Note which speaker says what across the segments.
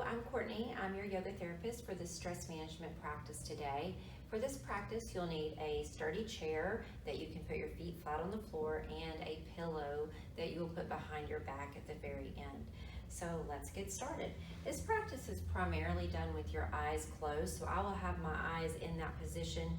Speaker 1: I'm Courtney. I'm your yoga therapist for the stress management practice today. For this practice, you'll need a sturdy chair that you can put your feet flat on the floor and a pillow that you will put behind your back at the very end. So let's get started. This practice is primarily done with your eyes closed, so I will have my eyes in that position,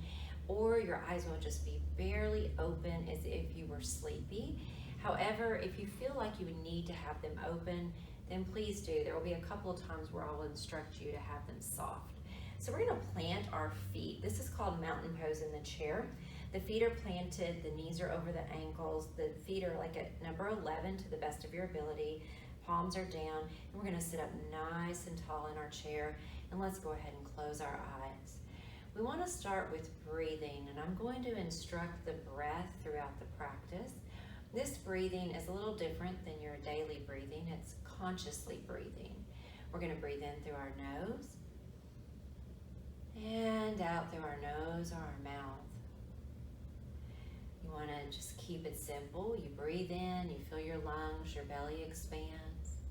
Speaker 1: or your eyes will just be barely open as if you were sleepy. However, if you feel like you would need to have them open, then please do. There will be a couple of times where I'll instruct you to have them soft. So we're going to plant our feet. This is called mountain pose in the chair. The feet are planted, the knees are over the ankles, the feet are like at number 11 to the best of your ability. Palms are down, and we're going to sit up nice and tall in our chair, and let's go ahead and close our eyes. We want to start with breathing, and I'm going to instruct the breath throughout the practice. This breathing is a little different than your daily breathing. It's consciously breathing. We're going to breathe in through our nose and out through our nose or our mouth. You want to just keep it simple. You breathe in, you fill your lungs, your belly expands.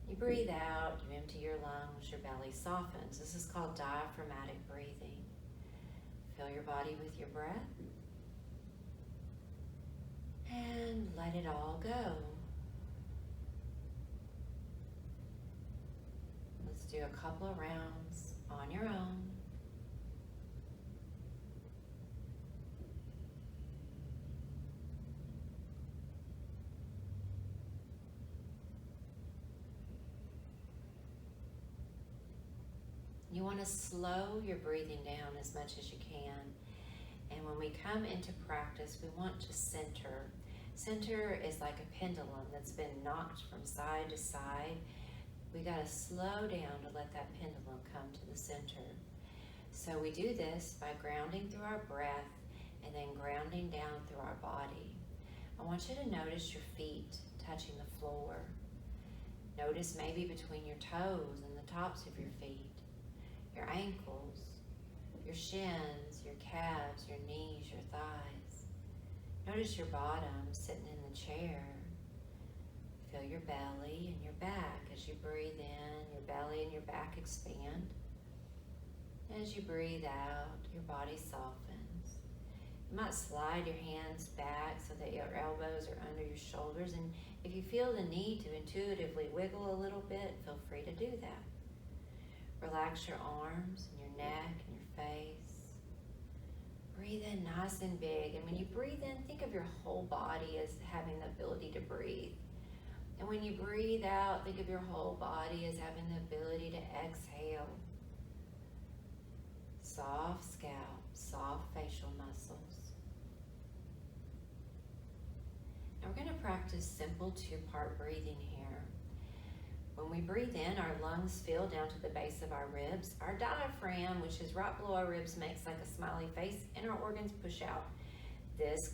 Speaker 1: You breathe out, you empty your lungs, your belly softens. This is called diaphragmatic breathing. Fill your body with your breath and let it all go. Let's do a couple of rounds on your own. You want to slow your breathing down as much as you can. And when we come into practice, we want to center. Center is like a pendulum that's been knocked from side to side. We got to slow down to let that pendulum come to the center. So we do this by grounding through our breath and then grounding down through our body. I want you to notice your feet touching the floor. Notice maybe between your toes and the tops of your feet, your ankles, your shins, your calves, your knees, your thighs. Notice your bottom sitting in the chair. Feel your belly and your back. As you breathe in, your belly and your back expand. As you breathe out, your body softens. You might slide your hands back so that your elbows are under your shoulders, and if you feel the need to intuitively wiggle a little bit, feel free to do that. Relax your arms and your neck and your face. Breathe in nice and big, and when you breathe in, think of your whole body as having the ability to breathe. And when you breathe out, think of your whole body as having the ability to exhale. Soft scalp, soft facial muscles. Now we're going to practice simple two-part breathing here. When we breathe in, our lungs fill down to the base of our ribs. Our diaphragm, which is right below our ribs, makes like a smiley face, and our organs push out. This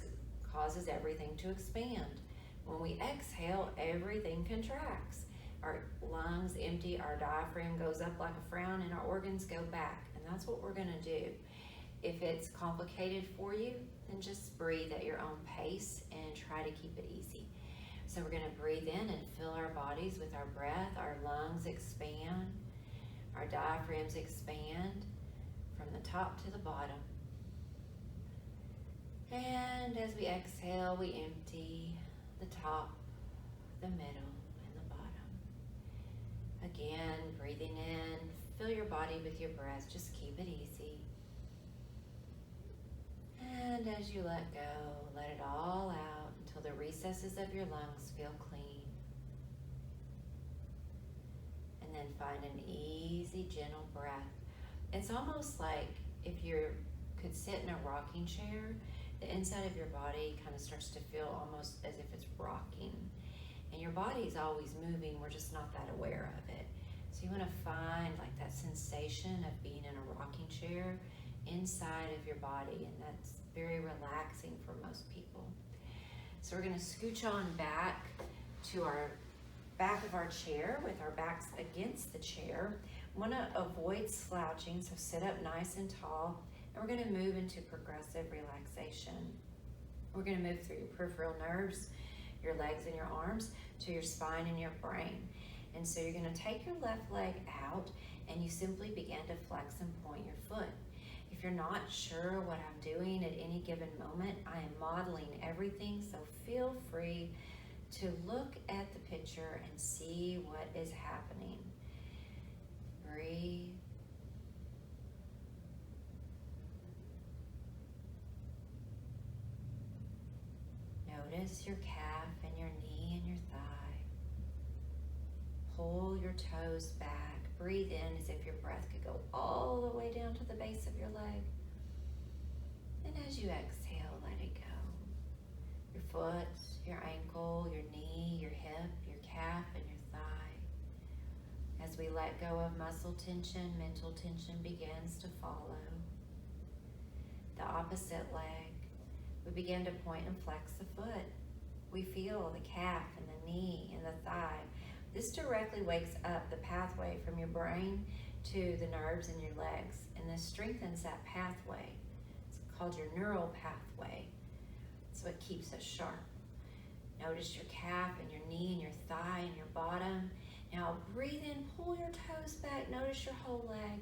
Speaker 1: causes everything to expand. When we exhale, everything contracts. Our lungs empty, our diaphragm goes up like a frown, and our organs go back. And that's what we're going to do. If it's complicated for you, then just breathe at your own pace and try to keep it easy. So we're going to breathe in and fill our bodies with our breath. Our lungs expand. Our diaphragms expand from the top to the bottom. And as we exhale, we empty the top, the middle, and the bottom. Again, breathing in, fill your body with your breath. Just keep it easy. And as you let go, let it all out until the recesses of your lungs feel clean. And then find an easy, gentle breath. It's almost like if you could sit in a rocking chair, the inside of your body kind of starts to feel almost as if it's rocking. And your body is always moving, we're just not that aware of it. So you want to find like that sensation of being in a rocking chair inside of your body, and that's very relaxing for most people. So we're going to scooch on back to our back of our chair with our backs against the chair. We want to avoid slouching, so sit up nice and tall, and we're going to move into progressive relaxation. We're going to move through your peripheral nerves, your legs and your arms, to your spine and your brain. And so you're gonna take your left leg out and you simply begin to flex and point your foot. If you're not sure what I'm doing at any given moment, I am modeling everything, so feel free to look at the picture and see what is happening. Breathe. Notice your calf and your knee and your thigh. Pull your toes back. Breathe in as if your breath could go all the way down to the base of your leg. And as you exhale, let it go. Your foot, your ankle, your knee, your hip, your calf, and your thigh. As we let go of muscle tension, mental tension begins to follow. The opposite leg, we begin to point and flex the foot. We feel the calf and the knee and the thigh. This directly wakes up the pathway from your brain to the nerves in your legs, and this strengthens that pathway. It's called your neural pathway. So it keeps us sharp. Notice your calf and your knee and your thigh and your bottom. Now breathe in, pull your toes back. Notice your whole leg.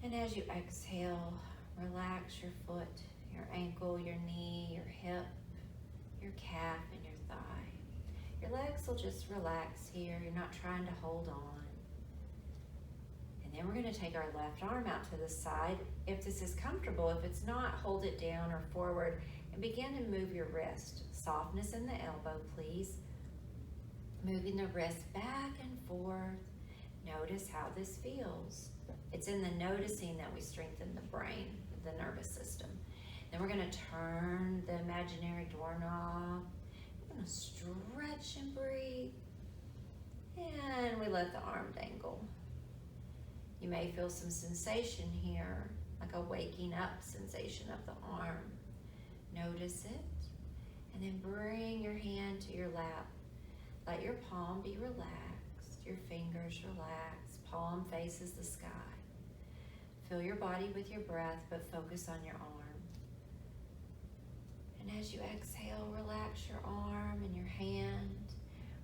Speaker 1: And as you exhale, relax your foot, your ankle, your knee, your hip, your calf, and your thigh. Your legs will just relax here. You're not trying to hold on. And then we're going to take our left arm out to the side. If this is comfortable, if it's not, hold it down or forward and begin to move your wrist. Softness in the elbow, please. Moving the wrist back and forth. Notice how this feels. It's in the noticing that we strengthen the brain, the nervous system. Then we're going to turn the imaginary doorknob. We're going to stretch and breathe. And we let the arm dangle. You may feel some sensation here, like a waking up sensation of the arm. Notice it. And then bring your hand to your lap. Let your palm be relaxed. Your fingers relax. Palm faces the sky. Fill your body with your breath, but focus on your arm. And as you exhale, relax your arm and your hand.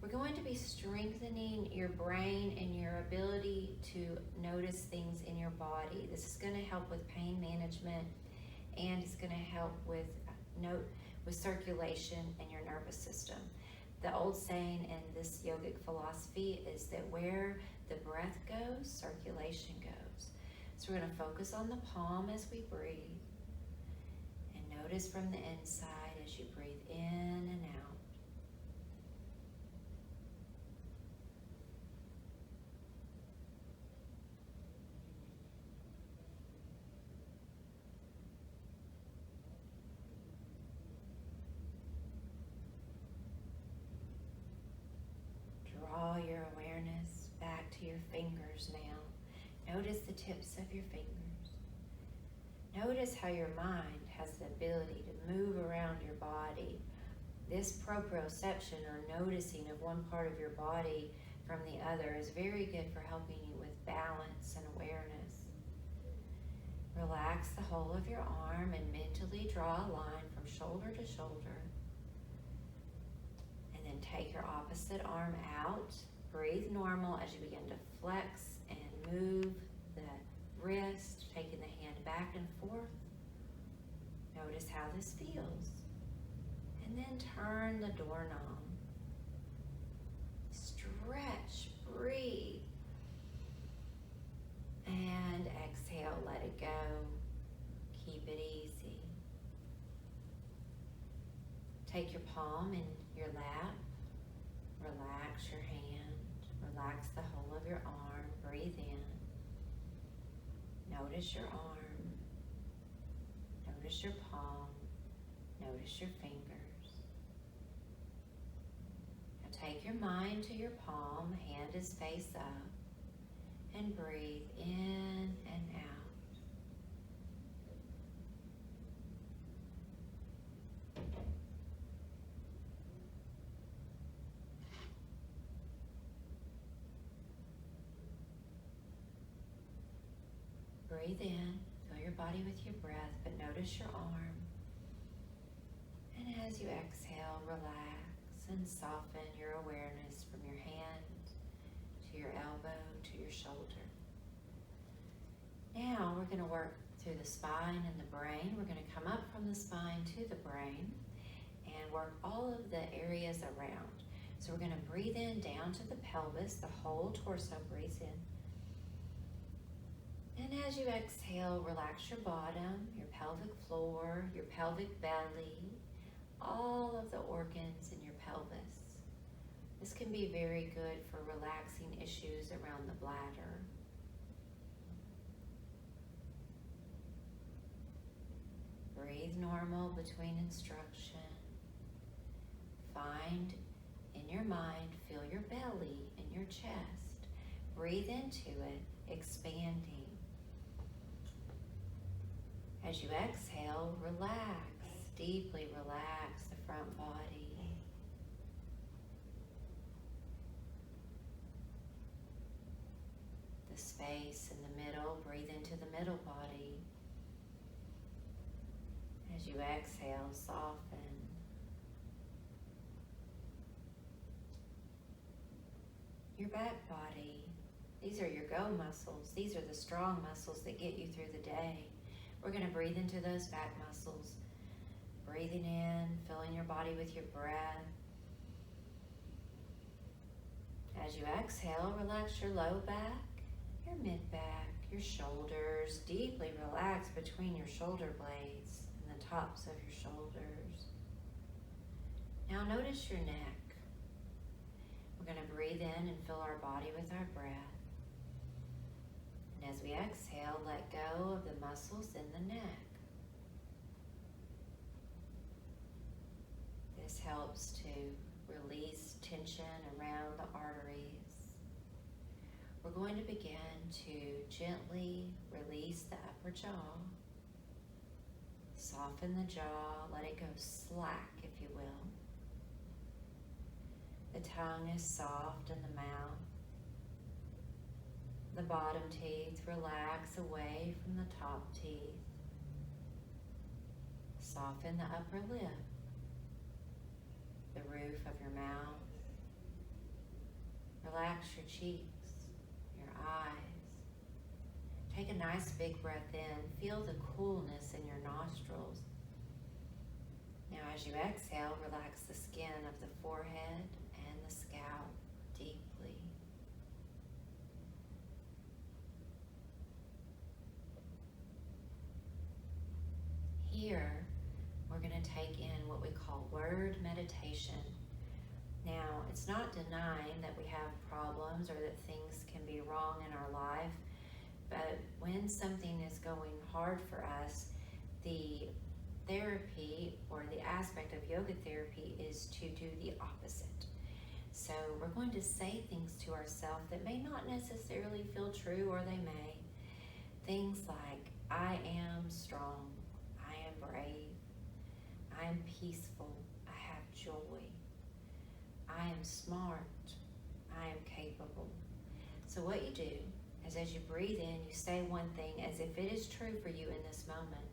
Speaker 1: We're going to be strengthening your brain and your ability to notice things in your body. This is going to help with pain management, and it's going to help with circulation and your nervous system. The old saying in this yogic philosophy is that where the breath goes, circulation goes. So we're going to focus on the palm as we breathe. And notice from the inside as you breathe in and out. Draw your awareness back to your fingers now. Notice the tips of your fingers. Notice how your mind has the ability to move around your body. This proprioception, or noticing of one part of your body from the other, is very good for helping you with balance and awareness. Relax the whole of your arm and mentally draw a line from shoulder to shoulder. And then take your opposite arm out. Breathe normal as you begin to flex and move the wrist, taking the hand back and forth. Notice how this feels. And then turn the doorknob. Stretch, breathe. And exhale, let it go. Keep it easy. Take your palm in your lap. Relax your hand. Relax the whole of your arm. Breathe in. Notice your arm. Notice your palm. Notice your fingers. Now take your mind to your palm. Hand is face up. And breathe in and out. Breathe in, fill your body with your breath, but notice your arm. And as you exhale, relax Then soften your awareness from your hand to your elbow to your shoulder. Now we're going to work through the spine and the brain. We're going to come up from the spine to the brain and work all of the areas around. So we're going to breathe in down to the pelvis, the whole torso breathes in. And as you exhale, relax your bottom, your pelvic floor, your pelvic belly, all of the organs in your pelvis. This can be very good for relaxing issues around the bladder. Breathe normal between instruction. Find in your mind, feel your belly and your chest. Breathe into it, expanding. As you exhale, relax, deeply relax the front body. The space in the middle, breathe into the middle body. As you exhale, soften. Your back body, these are your go muscles. These are the strong muscles that get you through the day. We're going to breathe into those back muscles. Breathing in, filling your body with your breath. As you exhale, relax your low back, your mid back, your shoulders. Deeply relax between your shoulder blades and the tops of your shoulders. Now notice your neck. We're going to breathe in and fill our body with our breath. And as we exhale, let go of the muscles in the neck. This helps to release tension around the arteries. We're going to begin to gently release the upper jaw. Soften the jaw, let it go slack, if you will. The tongue is soft in the mouth. The bottom teeth relax away from the top teeth. Soften the upper lip, the roof of your mouth. Relax your cheeks, your eyes. Take a nice big breath in. Feel the coolness in your nostrils. Now as you exhale, relax the skin of the forehead and the scalp deeply. Here, we're going to take in what we call word meditation. Now, it's not denying that we have problems or that things can be wrong in our life, but when something is going hard for us, the therapy or the aspect of yoga therapy is to do the opposite. So we're going to say things to ourselves that may not necessarily feel true, or they may. Things like, I am strong, I am brave, I am peaceful, I have joy, I am smart, I am capable. So what you do is as you breathe in, you say one thing as if it is true for you in this moment.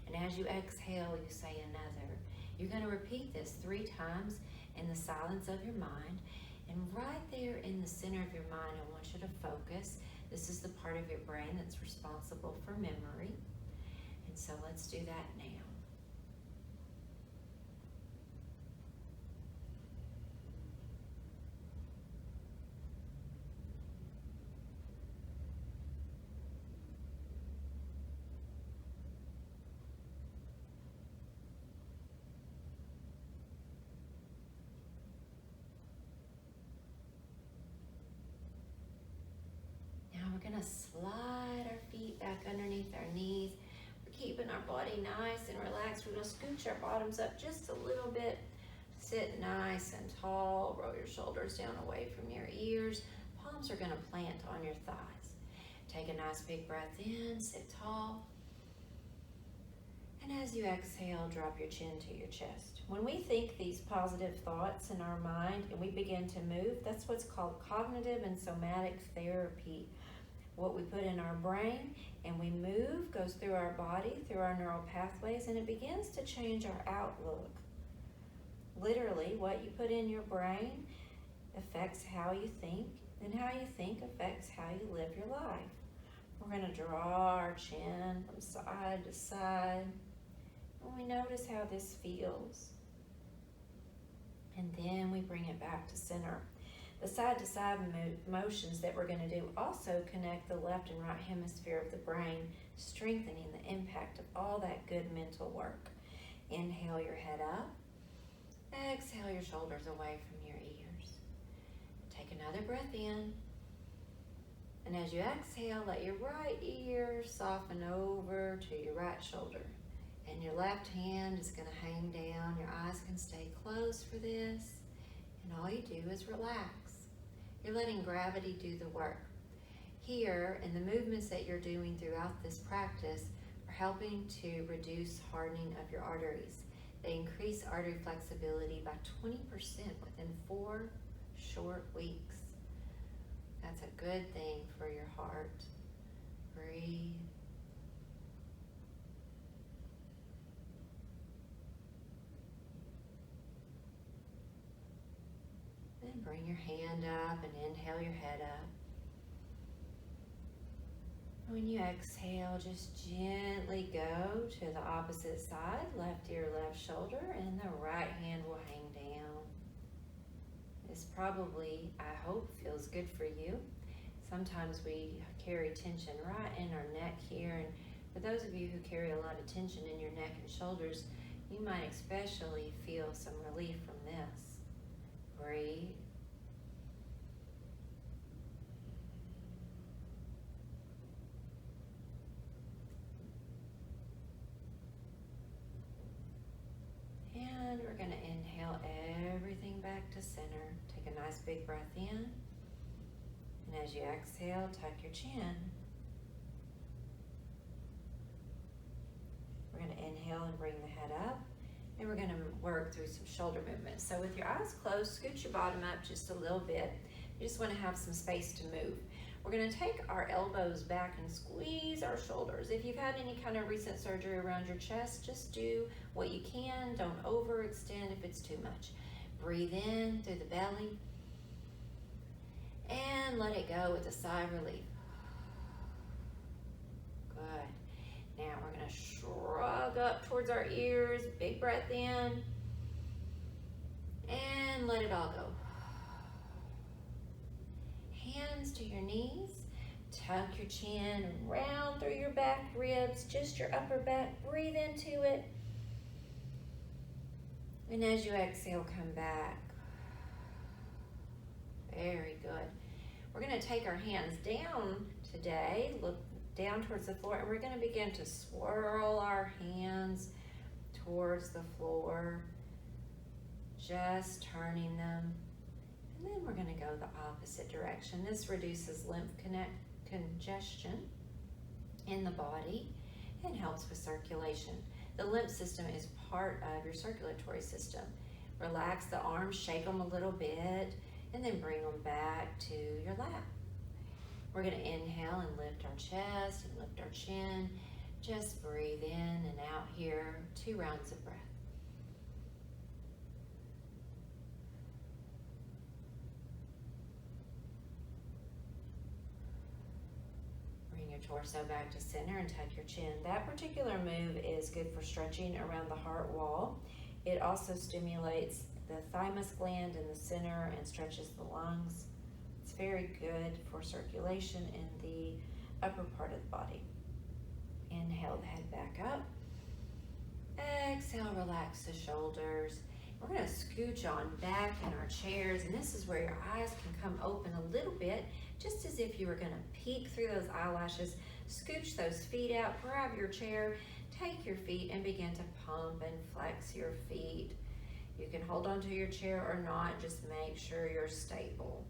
Speaker 1: And as you exhale, you say another. You're going to repeat this 3 times in the silence of your mind. And right there in the center of your mind, I want you to focus. This is the part of your brain that's responsible for memory. And so let's do that now. We're going to slide our feet back underneath our knees. We're keeping our body nice and relaxed. We're going to scooch our bottoms up just a little bit. Sit nice and tall. Roll your shoulders down away from your ears. Palms are going to plant on your thighs. Take a nice big breath in. Sit tall. And as you exhale, drop your chin to your chest. When we think these positive thoughts in our mind and we begin to move, that's what's called cognitive and somatic therapy. What we put in our brain and we move goes through our body, through our neural pathways, and it begins to change our outlook. Literally, what you put in your brain affects how you think, and how you think affects how you live your life. We're going to draw our chin from side to side, and we notice how this feels. And then we bring it back to center. The side-to-side motions that we're going to do also connect the left and right hemisphere of the brain, strengthening the impact of all that good mental work. Inhale your head up. Exhale your shoulders away from your ears. Take another breath in. And as you exhale, let your right ear soften over to your right shoulder. And your left hand is going to hang down. Your eyes can stay closed for this. And all you do is relax. You're letting gravity do the work. Here, and the movements that you're doing throughout this practice are helping to reduce hardening of your arteries. They increase artery flexibility by 20% within 4 short weeks. That's a good thing for your heart. Breathe. Then bring your hand up and inhale your head up. When you exhale, just gently go to the opposite side, left ear, left shoulder, and the right hand will hang down. This probably, I hope, feels good for you. Sometimes we carry tension right in our neck here, and for those of you who carry a lot of tension in your neck and shoulders, you might especially feel some relief from this. Breathe. And we're going to inhale everything back to center. Take a nice big breath in. And as you exhale, tuck your chin. We're going to inhale and bring the head up. And we're going to work through some shoulder movements. So with your eyes closed, scoot your bottom up just a little bit. You just want to have some space to move. We're going to take our elbows back and squeeze our shoulders. If you've had any kind of recent surgery around your chest, just do what you can. Don't overextend if it's too much. Breathe in through the belly and let it go with a sigh of relief. Good. Now we're going to shrug up towards our ears. Big breath in and let it all go. Hands to your knees, tuck your chin, round through your back ribs, just your upper back, breathe into it. And as you exhale, come back. Very good. We're going to take our hands down today, look down towards the floor, and we're going to begin to swirl our hands towards the floor, just turning them. And then we're going to go the opposite direction. This reduces lymph congestion in the body and helps with circulation. The lymph system is part of your circulatory system. Relax the arms, shake them a little bit, and then bring them back to your lap. We're going to inhale and lift our chest and lift our chin. Just breathe in and out here, 2 rounds of breath. Torso back to center and tuck your chin. That particular move is good for stretching around the heart wall. It also stimulates the thymus gland in the center and stretches the lungs. It's very good for circulation in the upper part of the body. Inhale the head back up. Exhale, relax the shoulders. We're going to scooch on back in our chairs, and this is where your eyes can come open a little bit, just as if you were going to peek through those eyelashes. Scooch those feet out, grab your chair, take your feet and begin to pump and flex your feet. You can hold onto your chair or not, just make sure you're stable.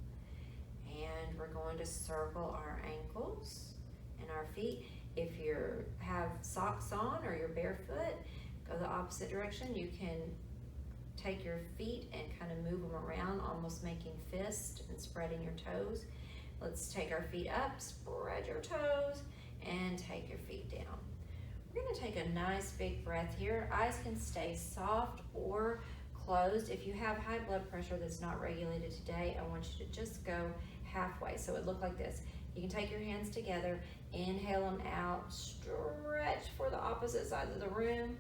Speaker 1: And we're going to circle our ankles and our feet. If you have socks on or you're barefoot, go the opposite direction. You can take your feet and kind of move them around, almost making fists and spreading your toes. Let's take our feet up, spread your toes, and take your feet down. We're going to take a nice big breath here. Eyes can stay soft or closed. If you have high blood pressure that's not regulated today, I want you to just go halfway. So it looked like this. You can take your hands together, inhale them out, stretch for the opposite sides of the room,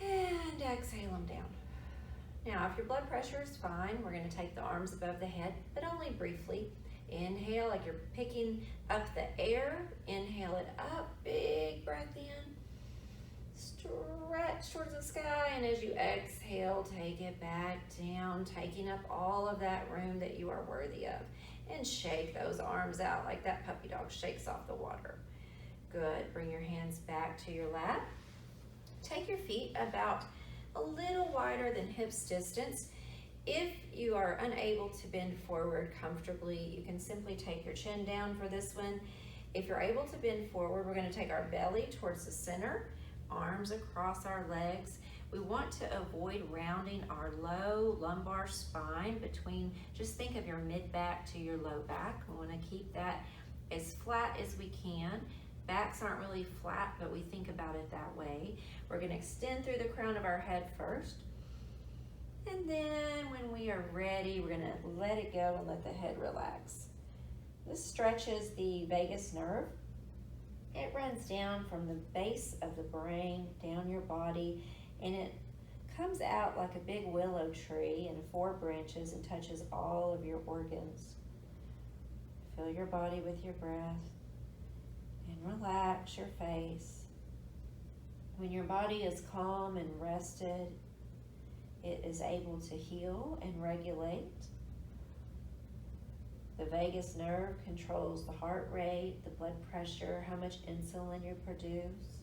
Speaker 1: and exhale them down. Now, if your blood pressure is fine, we're going to take the arms above the head, but only briefly. Inhale like you're picking up the air. Inhale it up, big breath in. Stretch towards the sky, and as you exhale, take it back down, taking up all of that room that you are worthy of. And shake those arms out like that puppy dog shakes off the water. Good. Bring your hands back to your lap. Take your feet about a little wider than hips distance. If you are unable to bend forward comfortably, you can simply take your chin down for this one. If you're able to bend forward, we're going to take our belly towards the center, arms across our legs. We want to avoid rounding our low lumbar spine between, just think of your mid-back to your low back. We want to keep that as flat as we can. Backs aren't really flat, but we think about it that way. We're going to extend through the crown of our head first. And then when we are ready, we're going to let it go and let the head relax. This stretches the vagus nerve. It runs down from the base of the brain, down your body, and it comes out like a big willow tree in 4 branches and touches all of your organs. Fill your body with your breath and relax your face. When your body is calm and rested, it is able to heal and regulate. The vagus nerve controls the heart rate, the blood pressure, how much insulin you produce.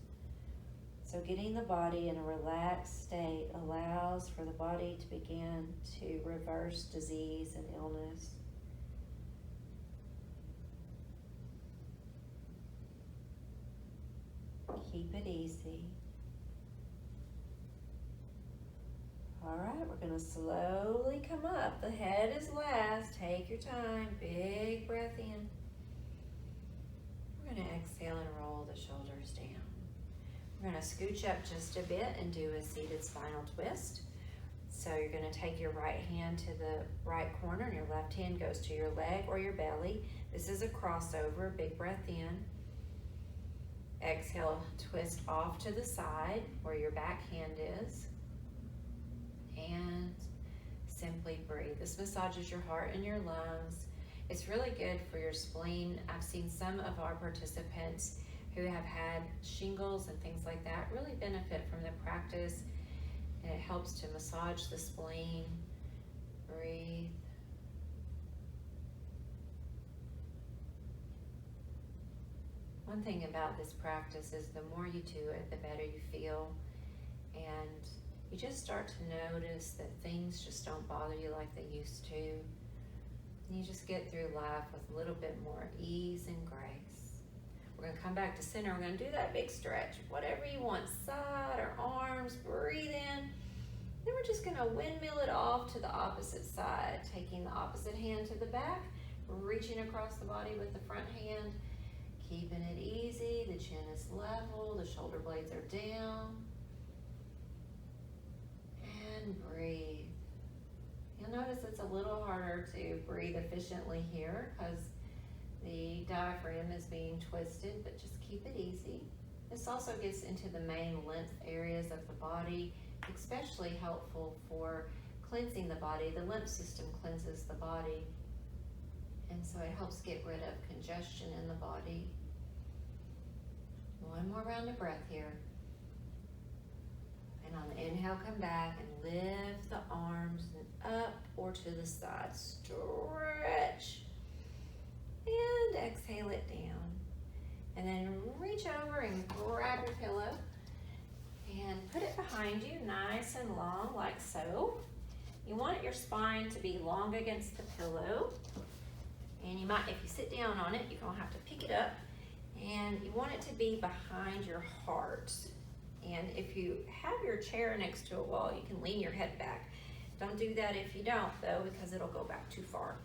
Speaker 1: So getting the body in a relaxed state allows for the body to begin to reverse disease and illness. Keep it easy. All right, we're going to slowly come up. The head is last. Take your time. Big breath in. We're going to exhale and roll the shoulders down. We're going to scooch up just a bit and do a seated spinal twist. So you're going to take your right hand to the right corner and your left hand goes to your leg or your belly. This is a crossover. Big breath in. Exhale, twist off to the side where your back hand is. And simply breathe. This massages your heart and your lungs. It's really good for your spleen. I've seen some of our participants who have had shingles and things like that really benefit from the practice, and it helps to massage the spleen. Breathe. One thing about this practice is the more you do it, the better you feel, and you just start to notice that things just don't bother you like they used to. And you just get through life with a little bit more ease and grace. We're going to come back to center. We're going to do that big stretch. Whatever you want, side or arms, breathe in. Then we're just going to windmill it off to the opposite side, taking the opposite hand to the back, reaching across the body with the front hand, keeping it easy. The chin is level, the shoulder blades are down. And breathe. You'll notice it's a little harder to breathe efficiently here because the diaphragm is being twisted, but just keep it easy. This also gets into the main lymph areas of the body, especially helpful for cleansing the body. The lymph system cleanses the body, and so it helps get rid of congestion in the body. One more round of breath here. And on the inhale, come back and lift the arms up or to the side. Stretch. And exhale it down. And then reach over and grab your pillow and put it behind you, nice and long, like so. You want your spine to be long against the pillow. And you might, if you sit down on it, you're gonna have to pick it up. And you want it to be behind your heart. And if you have your chair next to a wall, you can lean your head back. Don't do that if you don't, though, because it'll go back too far.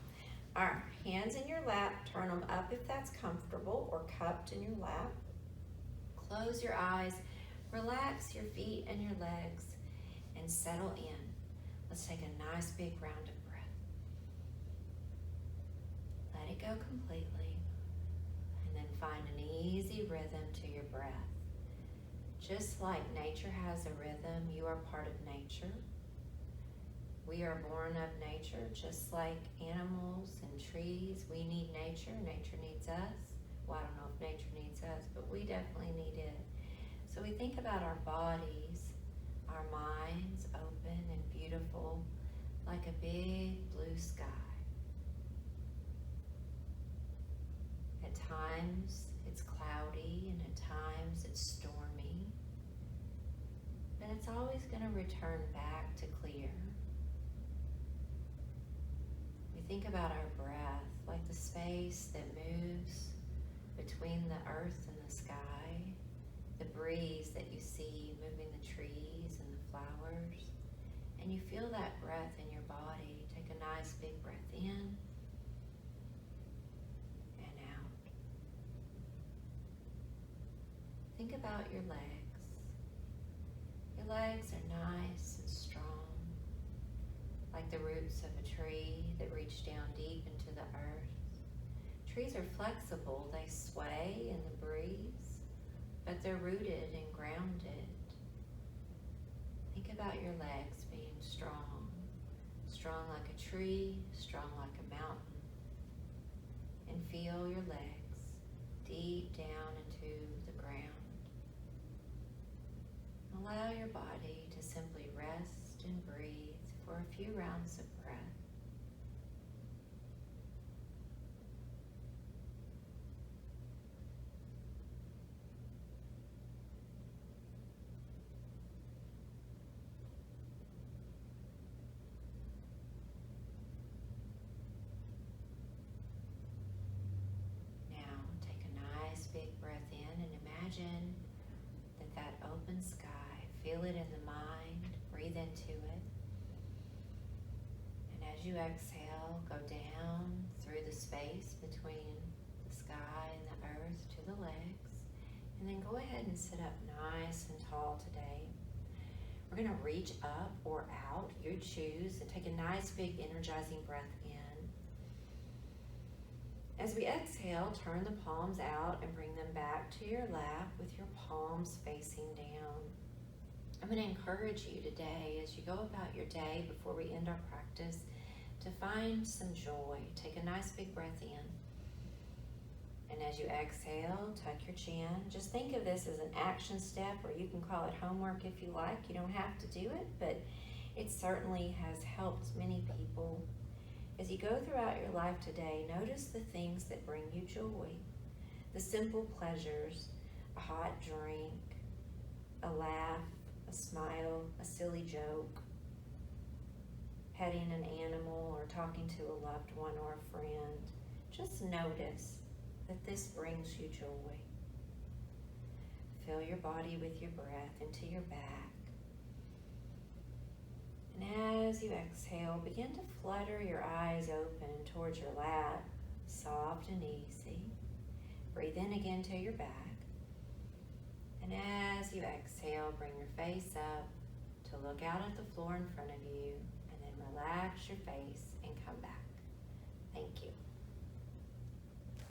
Speaker 1: All right, hands in your lap, turn them up if that's comfortable, or cupped in your lap. Close your eyes, relax your feet and your legs, and settle in. Let's take a nice big round of breath. Let it go completely, and then find an easy rhythm to your breath. Just like nature has a rhythm, you are part of nature. We are born of nature, just like animals and trees. We need nature. Nature needs us. Well, I don't know if nature needs us, but we definitely need it. So we think about our bodies, our minds open and beautiful, like a big blue sky. At times it's cloudy and at times it's stormy, but it's always going to return back to clear. We think about our breath like the space that moves between the earth and the sky, the breeze that you see moving the trees and the flowers, and you feel that breath in your body. Take a nice big breath in and out. Think about your legs. Your legs are nice and strong, like the roots of a tree that reach down deep into the earth. Trees are flexible, they sway in the breeze, but they're rooted and grounded. Think about your legs being strong, strong like a tree, strong like a mountain. And feel your legs deep down into the ground. Allow your body to simply rest and breathe for a few rounds of breath. Big breath in and imagine that open sky. Feel it in the mind. Breathe into it. And as you exhale, go down through the space between the sky and the earth to the legs. And then go ahead and sit up nice and tall today. We're going to reach up or out. You choose, and take a nice big energizing breath in. As we exhale, turn the palms out and bring them back to your lap with your palms facing down. I'm going to encourage you today, as you go about your day before we end our practice, to find some joy. Take a nice big breath in. And as you exhale, tuck your chin. Just think of this as an action step, or you can call it homework if you like. You don't have to do it, but it certainly has helped many people. As you go throughout your life today, notice the things that bring you joy. The simple pleasures, a hot drink, a laugh, a smile, a silly joke, petting an animal or talking to a loved one or a friend. Just notice that this brings you joy. Fill your body with your breath into your back. And as you exhale, begin to flutter your eyes open towards your lap, soft and easy. Breathe in again to your back. And as you exhale, bring your face up to look out at the floor in front of you, and then relax your face and come back. Thank you.